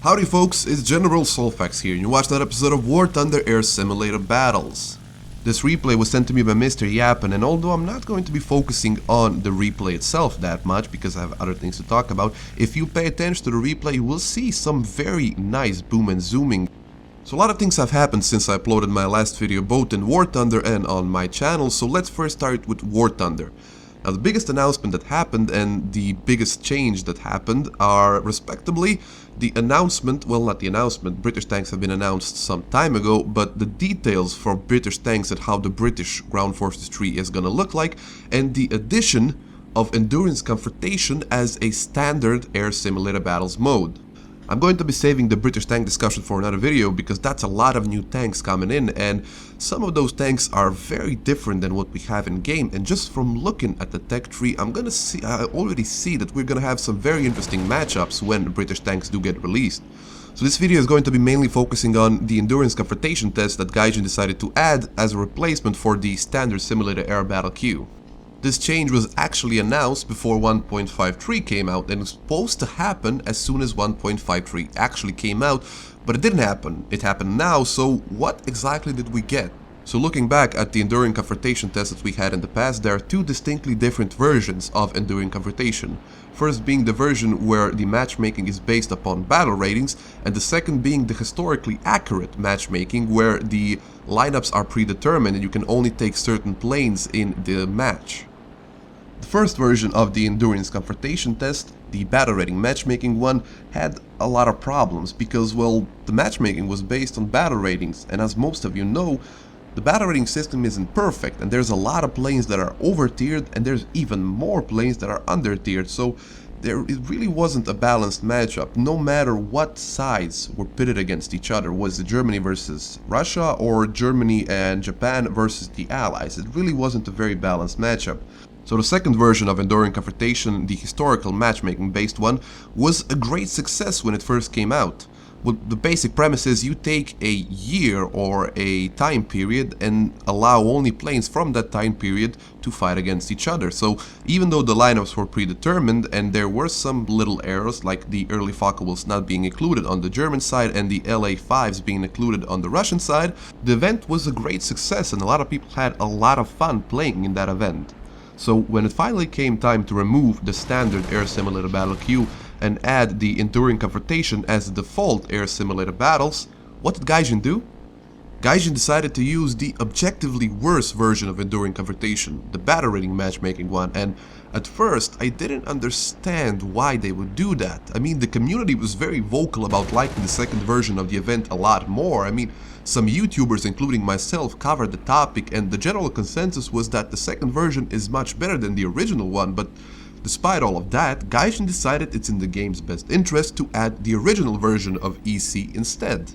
Howdy folks, it's General Soulfax here, and you watched that episode of War Thunder Air Simulator Battles. This replay was sent to me by Mr. Yappen, and although I'm not going to be focusing on the replay itself that much because I have other things to talk about, if you pay attention to the replay you will see some very nice boom and zooming. So a lot of things have happened since I uploaded my last video both in War Thunder and on my channel, so let's first start with War Thunder. Now the biggest announcement that happened and the biggest change that happened are respectively the announcement, well not the announcement, British tanks have been announced some time ago, but the details for British tanks and how the British Ground Forces tree is gonna look like, and the addition of Endurance Confrontation as a standard Air Simulator Battles mode. I'm going to be saving the British tank discussion for another video because that's a lot of new tanks coming in, and some of those tanks are very different than what we have in game, and just from looking at the tech tree I already see that we're gonna have some very interesting matchups when British tanks do get released. So this video is going to be mainly focusing on the Endurance Confrontation test that Gaijin decided to add as a replacement for the standard simulator air battle queue. This change was actually announced before 1.53 came out and was supposed to happen as soon as 1.53 actually came out, but it didn't happen. It happened now, so what exactly did we get? So looking back at the Enduring Confrontation test that we had in the past, there are two distinctly different versions of Enduring Confrontation. First being the version where the matchmaking is based upon battle ratings, and the second being the historically accurate matchmaking where the lineups are predetermined and you can only take certain planes in the match. The first version of the Endurance Confrontation test, the battle rating matchmaking one, had a lot of problems because, well, the matchmaking was based on battle ratings, and as most of you know, the battle rating system isn't perfect and there's a lot of planes that are over-tiered and there's even more planes that are under-tiered, so it really wasn't a balanced matchup no matter what sides were pitted against each other. Was it Germany versus Russia or Germany and Japan versus the Allies? It really wasn't a very balanced matchup. So the second version of Enduring Confrontation, the historical matchmaking based one, was a great success when it first came out. Well, the basic premise is you take a year or a time period and allow only planes from that time period to fight against each other. So even though the lineups were predetermined and there were some little errors like the early Focke-Wulfs not being included on the German side and the LA-5s being included on the Russian side, the event was a great success and a lot of people had a lot of fun playing in that event. So when it finally came time to remove the standard Air Simulator Battle queue and add the Enduring Confrontation as the default Air Simulator Battles, what did Gaijin do? Gaijin decided to use the objectively worse version of Enduring Confrontation, the battle rating matchmaking one, and at first I didn't understand why they would do that. I mean, the community was very vocal about liking the second version of the event a lot more. I mean, some YouTubers, including myself, covered the topic and the general consensus was that the second version is much better than the original one, but despite all of that, Gaijin decided it's in the game's best interest to add the original version of EC instead.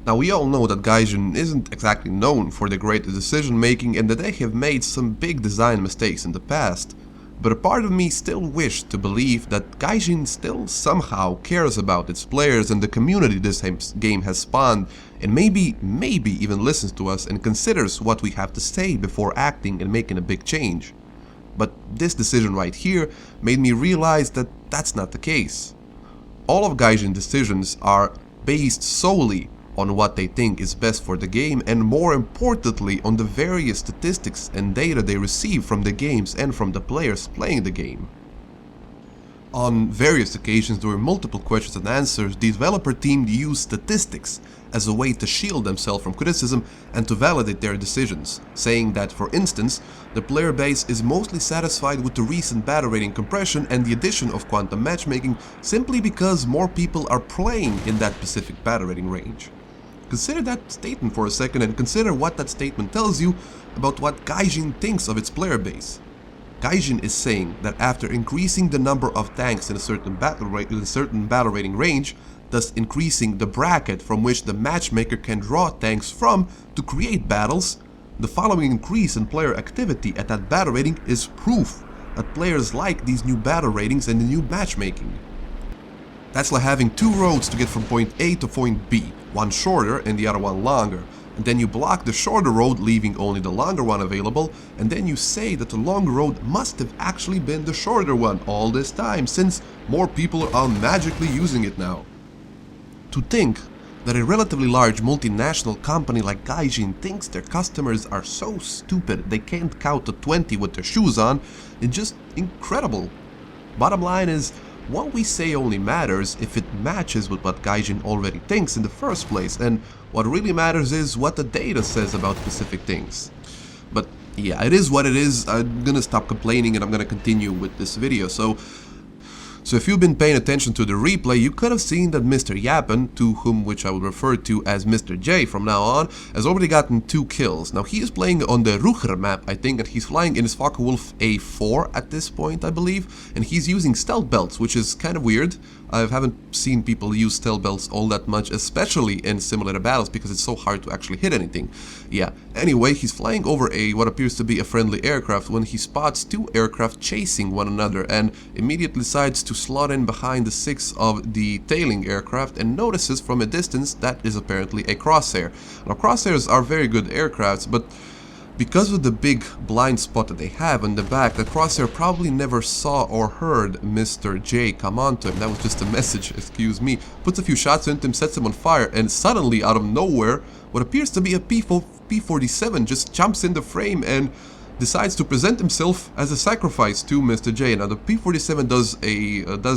Now we all know that Gaijin isn't exactly known for their great decision making and that they have made some big design mistakes in the past, but a part of me still wished to believe that Gaijin still somehow cares about its players and the community this game has spawned, and maybe even listens to us and considers what we have to say before acting and making a big change. But this decision right here made me realize that that's not the case. All of Gaijin's decisions are based solely on what they think is best for the game and more importantly on the various statistics and data they receive from the games and from the players playing the game. On various occasions during multiple questions and answers, the developer team used statistics as a way to shield themselves from criticism and to validate their decisions, saying that, for instance, the player base is mostly satisfied with the recent battle rating compression and the addition of quantum matchmaking simply because more people are playing in that specific battle rating range. Consider that statement for a second and consider what that statement tells you about what Gaijin thinks of its player base. Gaijin is saying that after increasing the number of tanks in a certain battle rating range, thus increasing the bracket from which the matchmaker can draw tanks from to create battles, the following increase in player activity at that battle rating is proof that players like these new battle ratings and the new matchmaking. That's like having two roads to get from point A to point B, one shorter and the other one longer, and then you block the shorter road leaving only the longer one available, and then you say that the longer road must have actually been the shorter one all this time since more people are magically using it now. To think that a relatively large multinational company like Gaijin thinks their customers are so stupid they can't count to 20 with their shoes on is just incredible. Bottom line is, what we say only matters if it matches with what Gaijin already thinks in the first place, and what really matters is what the data says about specific things. But yeah, it is what it is. I'm gonna stop complaining and I'm gonna continue with this video. So if you've been paying attention to the replay, you could have seen that Mr. Yappen, to whom which I will refer to as Mr. J from now on, has already gotten 2 kills. Now he is playing on the Ruger map, I think, and he's flying in his Focke-Wulf A4 at this point, I believe, and he's using stealth belts, which is kind of weird. I haven't seen people use stealth belts all that much, especially in simulator battles, because it's so hard to actually hit anything. Yeah, anyway, he's flying over what appears to be a friendly aircraft when he spots 2 aircraft chasing one another and immediately decides to slot in behind the 6 of the tailing aircraft and notices from a distance that is apparently a crosshair. Now, crosshairs are very good aircrafts, but because of the big blind spot that they have in the back, the crosshair probably never saw or heard Mr. J come onto him. That was just a message, excuse me. Puts a few shots into him, sets him on fire, and suddenly, out of nowhere, what appears to be a P-47 just jumps in the frame and decides to present himself as a sacrifice to Mr. J. Now the P-47 does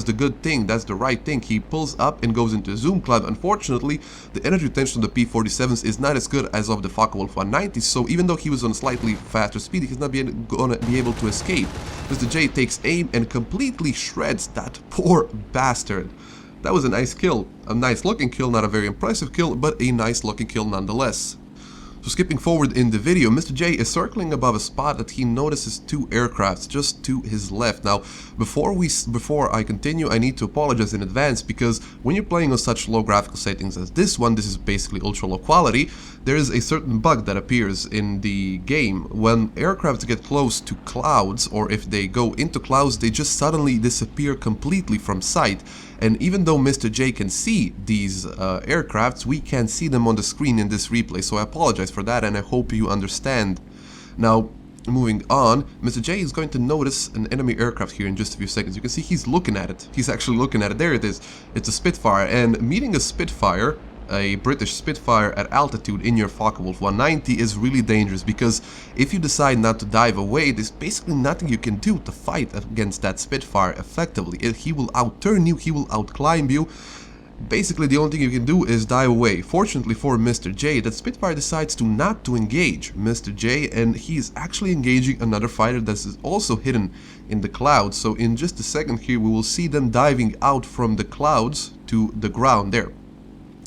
the good thing, that's the right thing. He pulls up and goes into zoom climb. Unfortunately, the energy retention of the P-47s is not as good as of the Focke-Wulf 190, so even though he was on slightly faster speed, he's not gonna be able to escape. Mr. J takes aim and completely shreds that poor bastard. That was a nice kill. A nice looking kill, not a very impressive kill, but a nice looking kill nonetheless. So skipping forward in the video, Mr. J is circling above a spot that he notices 2 aircrafts just to his left. Now, before I continue, I need to apologize in advance, because when you're playing on such low graphical settings as this one, this is basically ultra low quality, there is a certain bug that appears in the game. When aircrafts get close to clouds, or if they go into clouds, they just suddenly disappear completely from sight. And even though Mr. J can see these aircrafts, we can't see them on the screen in this replay, so I apologize for that and I hope you understand. Now, moving on, Mr. J is going to notice an enemy aircraft here in just a few seconds. You can see he's looking at it. He's actually looking at it. There it is. It's a Spitfire, and meeting a Spitfire, a British Spitfire at altitude in your Focke-Wulf 190 is really dangerous, because if you decide not to dive away, there's basically nothing you can do to fight against that Spitfire effectively. He will outturn you, he will outclimb you. Basically, the only thing you can do is dive away. Fortunately for Mr. J, that Spitfire decides not to engage Mr. J, and he is actually engaging another fighter that is also hidden in the clouds. So in just a second here, we will see them diving out from the clouds to the ground there.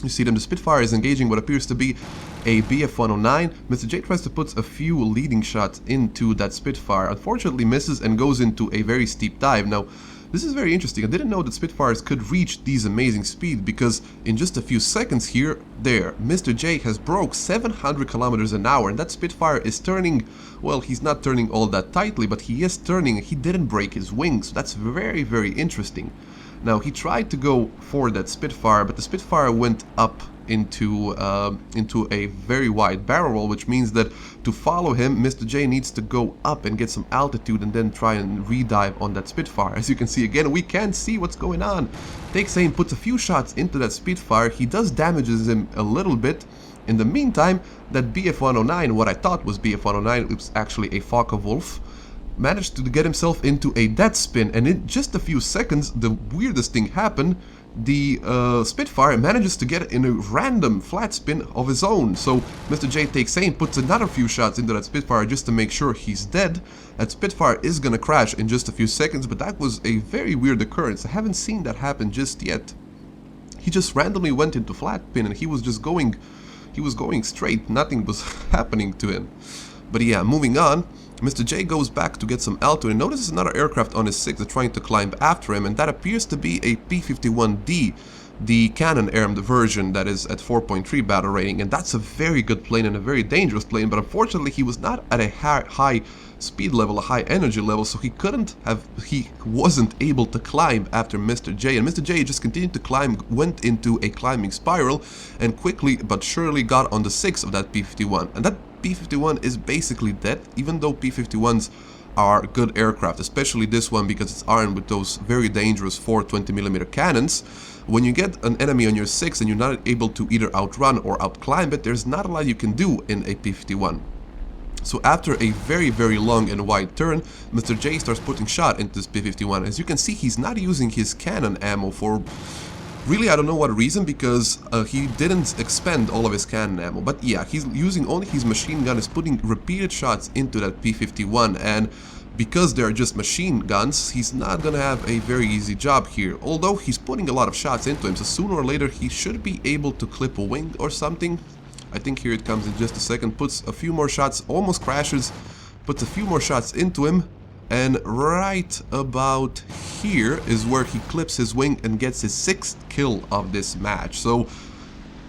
You see them, the Spitfire is engaging what appears to be a BF-109. Mr. J tries to put a few leading shots into that Spitfire, unfortunately misses and goes into a very steep dive. Now, this is very interesting. I didn't know that Spitfires could reach these amazing speeds, because in just a few seconds here, Mr. J has broke 700 kilometers an hour, and that Spitfire is turning, well, he's not turning all that tightly, but he is turning. He didn't break his wings, so that's very, very interesting. Now, he tried to go for that Spitfire, but the Spitfire went up into a very wide barrel roll, which means that to follow him, Mr. J needs to go up and get some altitude and then try and re-dive on that Spitfire. As you can see, again, we can't see what's going on. Takes aim, puts a few shots into that Spitfire. He does damages him a little bit. In the meantime, that BF-109, what I thought was BF-109, it was actually a Focke-Wulf, managed to get himself into a dead spin, and in just a few seconds the weirdest thing happened. The Spitfire manages to get in a random flat spin of his own. So Mr. J takes aim, puts another few shots into that Spitfire just to make sure he's dead. That Spitfire is gonna crash in just a few seconds, but that was a very weird occurrence. I haven't seen that happen just yet. He just randomly went into flat spin and he was going straight, nothing was happening to him. But yeah, moving on, Mr. J goes back to get some altitude and notices another aircraft on his 6 trying to climb after him, and that appears to be a P-51D, the cannon-armed version that is at 4.3 battle rating, and that's a very good plane and a very dangerous plane, but unfortunately he was not at a high speed level, a high energy level, so he wasn't able to climb after Mr. J, and Mr. J just continued to climb, went into a climbing spiral, and quickly but surely got on the 6 of that P-51, and that P-51 is basically dead, even though P-51s are good aircraft, especially this one because it's armed with those very dangerous 420mm cannons. When you get an enemy on your 6 and you're not able to either outrun or outclimb it, there's not a lot you can do in a P-51. So after a very long and wide turn, Mr. J starts putting shot into this P-51. As you can see, he's not using his cannon ammo for really I don't know what reason, because he didn't expend all of his cannon ammo. But yeah, he's using only his machine gun, is putting repeated shots into that P-51, and because they're just machine guns, he's not gonna have a very easy job here. Although he's putting a lot of shots into him, so sooner or later he should be able to clip a wing or something. I think here it comes in just a second, puts a few more shots, almost crashes, puts a few more shots into him, and right about here is where he clips his wing and gets his 6th kill of this match. So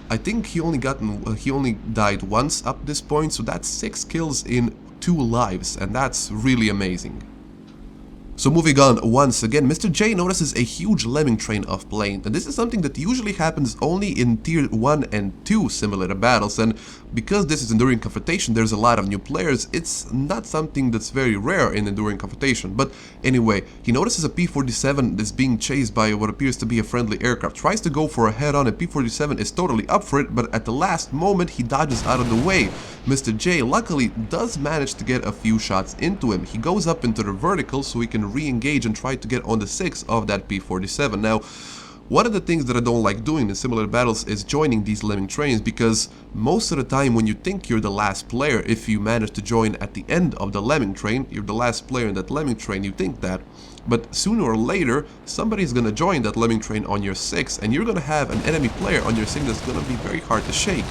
I think he only died once up this point, so that's 6 kills in 2 lives, and that's really amazing. So moving on, once again, Mr. J notices a huge lemming train of planes, and this is something that usually happens only in Tier 1 and 2 simulator battles, and because this is Enduring Confrontation, there's a lot of new players, it's not something that's very rare in Enduring Confrontation. But anyway, he notices a P-47 that's being chased by what appears to be a friendly aircraft, tries to go for a head-on, and P-47 is totally up for it, but at the last moment he dodges out of the way. Mr. J luckily does manage to get a few shots into him. He goes up into the vertical so he can re-engage and try to get on the 6 of that P-47. Now, one of the things that I don't like doing in similar battles is joining these lemming trains, because most of the time when you think you're the last player, if you manage to join at the end of the lemming train, you're the last player in that lemming train, you think that. But sooner or later, somebody's gonna join that lemming train on your 6, and you're gonna have an enemy player on your 6 that's gonna be very hard to shake.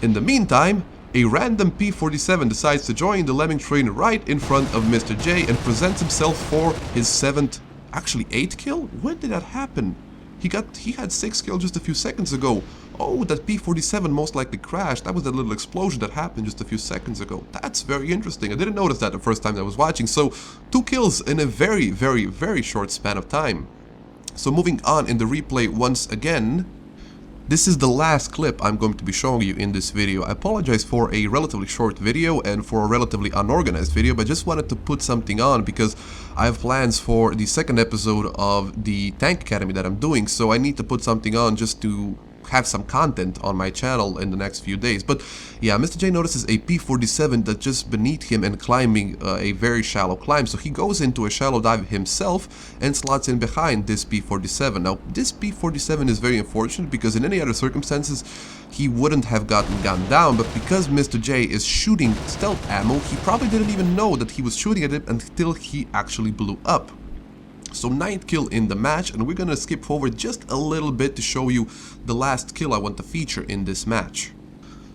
In the meantime, a random P-47 decides to join the lemming train right in front of Mr. J and presents himself for his 7th, actually 8th kill? When did that happen? He had 6 kills just a few seconds ago. Oh, that P-47 most likely crashed. That was that little explosion that happened just a few seconds ago. That's very interesting. I didn't notice that the first time I was watching. So 2 kills in a very short span of time. So moving on in the replay once again. This is the last clip I'm going to be showing you in this video. I apologize for a relatively short video and for a relatively unorganized video, but just wanted to put something on because I have plans for the 2nd episode of the Tank Academy that I'm doing, so I need to put something on just to have some content on my channel in the next few days. But yeah, Mr. J notices a P-47 that's just beneath him and climbing a very shallow climb, so he goes into a shallow dive himself and slots in behind this P-47. Now, this P-47 is very unfortunate because in any other circumstances he wouldn't have gotten gunned down, but because Mr. J is shooting stealth ammo, he probably didn't even know that he was shooting at it until he actually blew up. So 9th kill in the match, and we're gonna skip forward just a little bit to show you the last kill I want to feature in this match.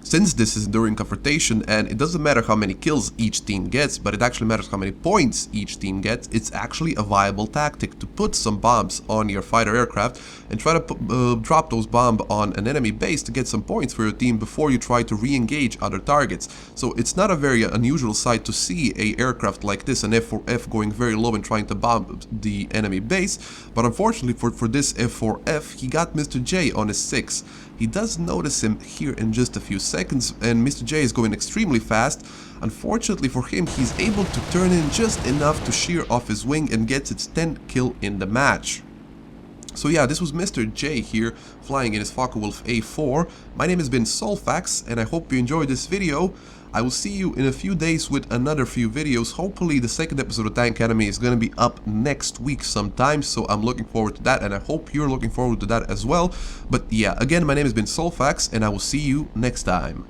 Since this is Enduring Confrontation and it doesn't matter how many kills each team gets, but it actually matters how many points each team gets, it's actually a viable tactic to put some bombs on your fighter aircraft and try to drop those bombs on an enemy base to get some points for your team before you try to re-engage other targets. So it's not a very unusual sight to see a aircraft like this, an F4F, going very low and trying to bomb the enemy base, but unfortunately for this F4F, he got Mr. J on his 6. He does notice him here in just a few seconds, and Mr. J is going extremely fast. Unfortunately for him, he's able to turn in just enough to shear off his wing and gets its 10th kill in the match. So yeah, this was Mr. J here, flying in his Focke-Wulf A4. My name has been Soulfax, and I hope you enjoyed this video. I will see you in a few days with another few videos. Hopefully the 2nd episode of Tank Academy is going to be up next week sometime, so I'm looking forward to that, and I hope you're looking forward to that as well. But yeah, again, my name has been Soulfax, and I will see you next time.